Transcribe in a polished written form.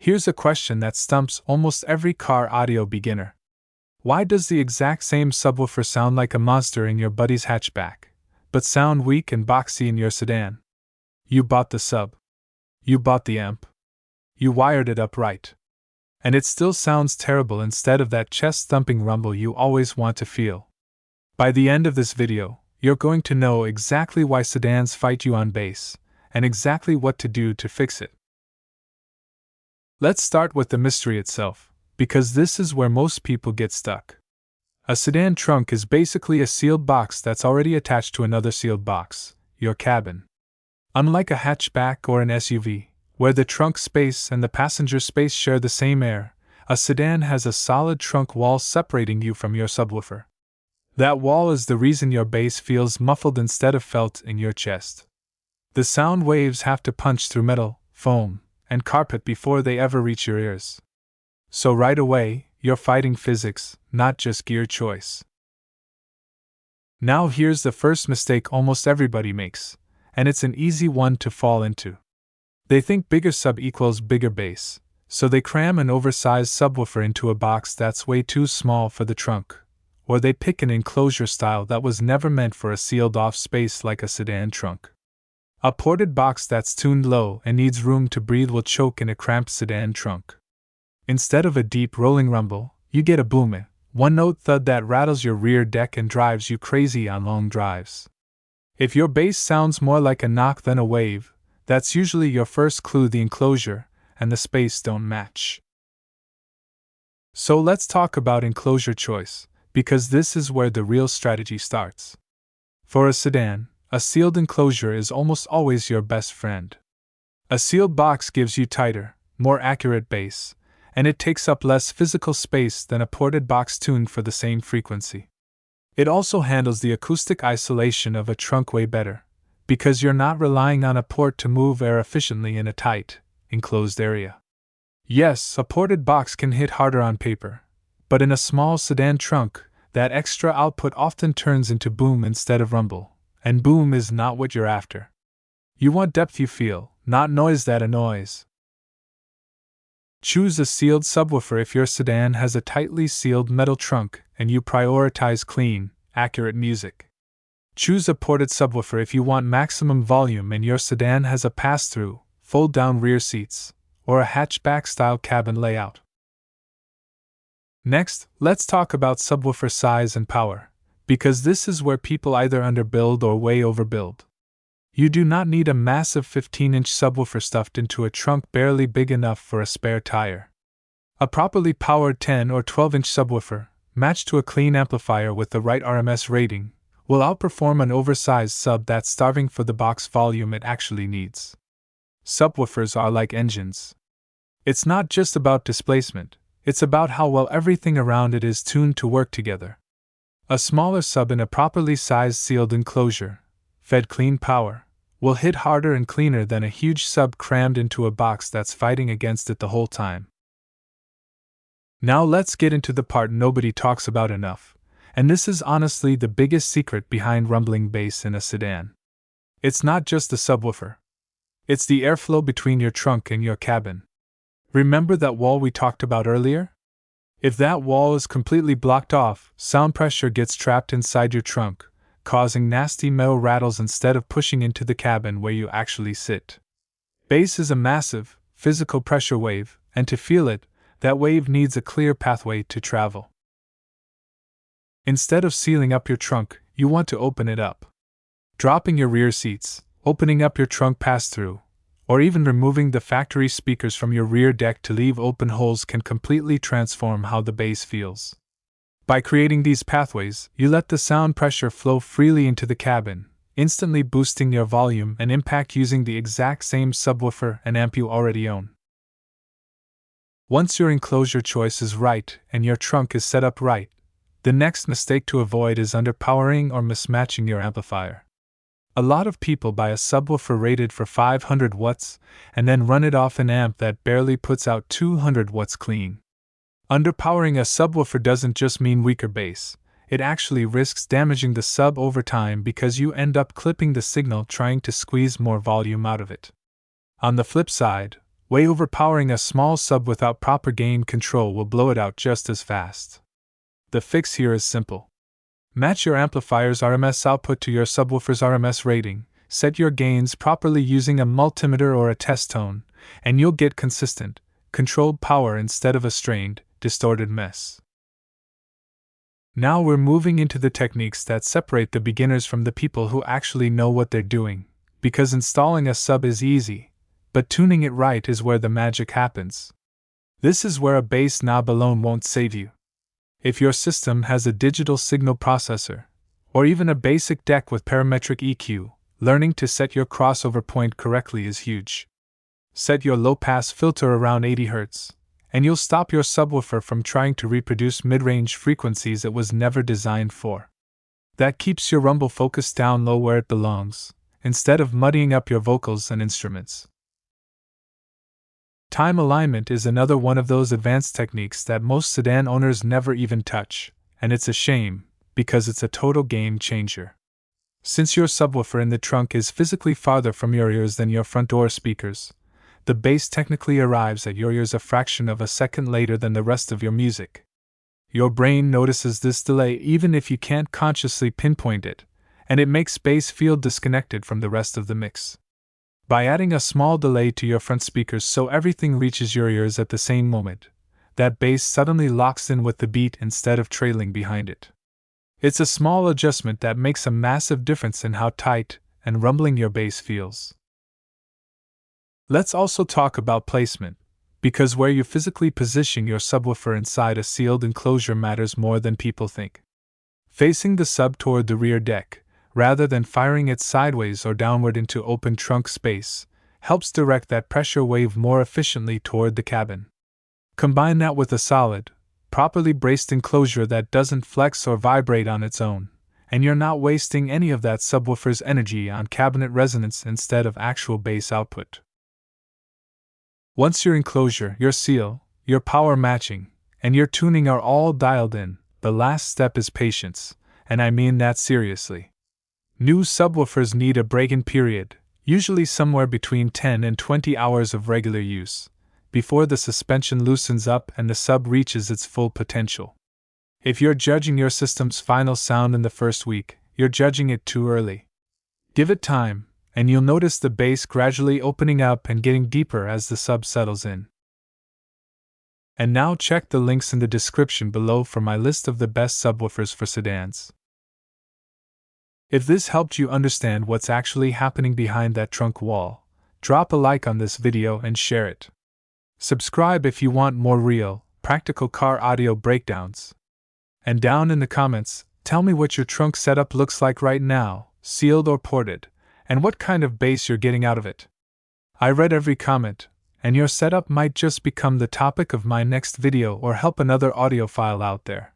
Here's a question that stumps almost every car audio beginner. Why does the exact same subwoofer sound like a monster in your buddy's hatchback, but sound weak and boxy in your sedan? You bought the sub. You bought the amp. You wired it up right. And it still sounds terrible instead of that chest-thumping rumble you always want to feel. By the end of this video, you're going to know exactly why sedans fight you on bass, and exactly what to do to fix it. Let's start with the mystery itself, because this is where most people get stuck. A sedan trunk is basically a sealed box that's already attached to another sealed box, your cabin. Unlike a hatchback or an SUV, where the trunk space and the passenger space share the same air, a sedan has a solid trunk wall separating you from your subwoofer. That wall is the reason your bass feels muffled instead of felt in your chest. The sound waves have to punch through metal, foam, and carpet before they ever reach your ears. So right away, you're fighting physics, not just gear choice. Now here's the first mistake almost everybody makes, and it's an easy one to fall into. They think bigger sub equals bigger bass, so they cram an oversized subwoofer into a box that's way too small for the trunk, or they pick an enclosure style that was never meant for a sealed-off space like a sedan trunk. A ported box that's tuned low and needs room to breathe will choke in a cramped sedan trunk. Instead of a deep rolling rumble, you get a boomy, one-note thud that rattles your rear deck and drives you crazy on long drives. If your bass sounds more like a knock than a wave, that's usually your first clue the enclosure and the space don't match. So let's talk about enclosure choice, because this is where the real strategy starts. For a sedan, a sealed enclosure is almost always your best friend. A sealed box gives you tighter, more accurate bass, and it takes up less physical space than a ported box tuned for the same frequency. It also handles the acoustic isolation of a trunk way better, because you're not relying on a port to move air efficiently in a tight, enclosed area. Yes, a ported box can hit harder on paper, but in a small sedan trunk, that extra output often turns into boom instead of rumble, and boom is not what you're after. You want depth you feel, not noise that annoys. Choose a sealed subwoofer if your sedan has a tightly sealed metal trunk and you prioritize clean, accurate music. Choose a ported subwoofer if you want maximum volume and your sedan has a pass-through, fold-down rear seats, or a hatchback-style cabin layout. Next, let's talk about subwoofer size and power, because this is where people either underbuild or way overbuild. You do not need a massive 15-inch subwoofer stuffed into a trunk barely big enough for a spare tire. A properly powered 10 or 12-inch subwoofer, matched to a clean amplifier with the right RMS rating, will outperform an oversized sub that's starving for the box volume it actually needs. Subwoofers are like engines. It's not just about displacement, it's about how well everything around it is tuned to work together. A smaller sub in a properly sized sealed enclosure, fed clean power, will hit harder and cleaner than a huge sub crammed into a box that's fighting against it the whole time. Now let's get into the part nobody talks about enough, and this is honestly the biggest secret behind rumbling bass in a sedan. It's not just the subwoofer. It's the airflow between your trunk and your cabin. Remember that wall we talked about earlier? If that wall is completely blocked off, sound pressure gets trapped inside your trunk, causing nasty metal rattles instead of pushing into the cabin where you actually sit. Bass is a massive, physical pressure wave, and to feel it, that wave needs a clear pathway to travel. Instead of sealing up your trunk, you want to open it up. Dropping your rear seats, opening up your trunk pass-through, or even removing the factory speakers from your rear deck to leave open holes can completely transform how the bass feels. By creating these pathways, you let the sound pressure flow freely into the cabin, instantly boosting your volume and impact using the exact same subwoofer and amp you already own. Once your enclosure choice is right and your trunk is set up right, the next mistake to avoid is underpowering or mismatching your amplifier. A lot of people buy a subwoofer rated for 500 watts and then run it off an amp that barely puts out 200 watts clean. Underpowering a subwoofer doesn't just mean weaker bass, it actually risks damaging the sub over time because you end up clipping the signal trying to squeeze more volume out of it. On the flip side, Way overpowering a small sub without proper gain control will blow it out just as fast. The fix here is simple. Match your amplifier's RMS output to your subwoofer's RMS rating, set your gains properly using a multimeter or a test tone, and you'll get consistent, controlled power instead of a strained, distorted mess. Now we're moving into the techniques that separate the beginners from the people who actually know what they're doing, because installing a sub is easy, but tuning it right is where the magic happens. This is where a bass knob alone won't save you. If your system has a digital signal processor, or even a basic deck with parametric EQ, learning to set your crossover point correctly is huge. Set your low-pass filter around 80 Hz, and you'll stop your subwoofer from trying to reproduce mid-range frequencies it was never designed for. That keeps your rumble focused down low where it belongs, instead of muddying up your vocals and instruments. Time alignment is another one of those advanced techniques that most sedan owners never even touch, and it's a shame, because it's a total game changer. Since your subwoofer in the trunk is physically farther from your ears than your front door speakers, the bass technically arrives at your ears a fraction of a second later than the rest of your music. Your brain notices this delay even if you can't consciously pinpoint it, and it makes bass feel disconnected from the rest of the mix. By adding a small delay to your front speakers so everything reaches your ears at the same moment, that bass suddenly locks in with the beat instead of trailing behind it. It's a small adjustment that makes a massive difference in how tight and rumbling your bass feels. Let's also talk about placement, because where you physically position your subwoofer inside a sealed enclosure matters more than people think. Facing the sub toward the rear deck, rather than firing it sideways or downward into open trunk space, helps direct that pressure wave more efficiently toward the cabin. Combine that with a solid, properly braced enclosure that doesn't flex or vibrate on its own, and you're not wasting any of that subwoofer's energy on cabinet resonance instead of actual bass output. Once your enclosure, your seal, your power matching, and your tuning are all dialed in, the last step is patience, and I mean that seriously. New subwoofers need a break-in period, usually somewhere between 10 and 20 hours of regular use, before the suspension loosens up and the sub reaches its full potential. If you're judging your system's final sound in the first week, you're judging it too early. Give it time, and you'll notice the bass gradually opening up and getting deeper as the sub settles in. And now check the links in the description below for my list of the best subwoofers for sedans. If this helped you understand what's actually happening behind that trunk wall, drop a like on this video and share it. Subscribe if you want more real, practical car audio breakdowns. And down in the comments, tell me what your trunk setup looks like right now, sealed or ported, and what kind of bass you're getting out of it. I read every comment, and your setup might just become the topic of my next video or help another audiophile out there.